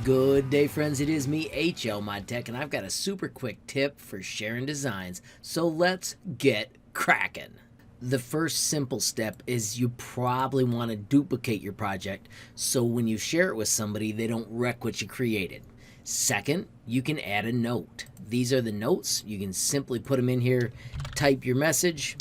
Good day, friends. It is me, HLModTech, and I've got a super quick tip for sharing designs. So let's get cracking. The first simple step is you probably want to duplicate your project so when you share it with somebody, they don't wreck what you created. Second, you can add a note. These are the notes. You can simply put them in here, type your message,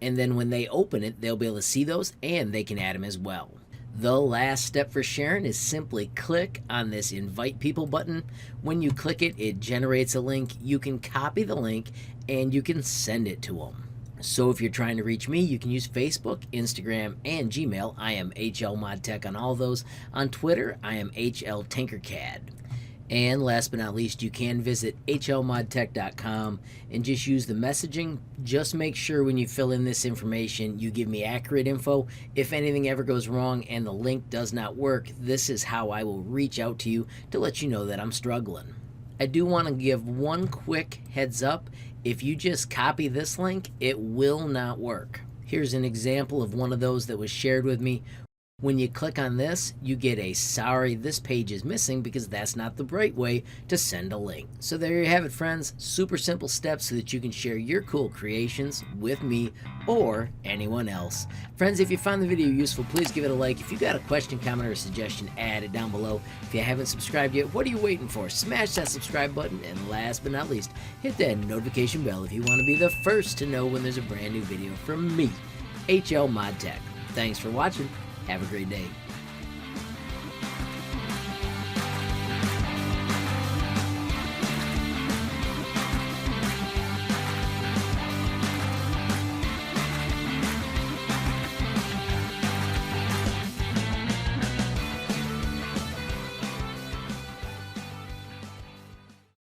and then when they open it, they'll be able to see those and they can add them as well. The last step for sharing is simply click on this invite people button. When you click it, it generates a link. You can copy the link and you can send it to them. So if you're trying to reach me, you can use Facebook, Instagram, and Gmail. I am HLModTech on all those. On Twitter, I am HLTinkercad. And last but not least, you can visit HLModTech.com and just use the messaging. Just make sure when you fill in this information, you give me accurate info. If anything ever goes wrong and the link does not work, this is how I will reach out to you to let you know that I'm struggling. I do want to give one quick heads up. If you just copy this link, it will not work. Here's an example of one of those that was shared with me. When you click on this, you get a sorry, this page is missing because that's not the right way to send a link. So there you have it, friends. Super simple steps so that you can share your cool creations with me or anyone else. Friends, if you found the video useful, please give it a like. If you got a question, comment, or a suggestion, add it down below. If you haven't subscribed yet, what are you waiting for? Smash that subscribe button. And last but not least, hit that notification bell if you want to be the first to know when there's a brand new video from me, HLModTech. Thanks for watching. Have a great day.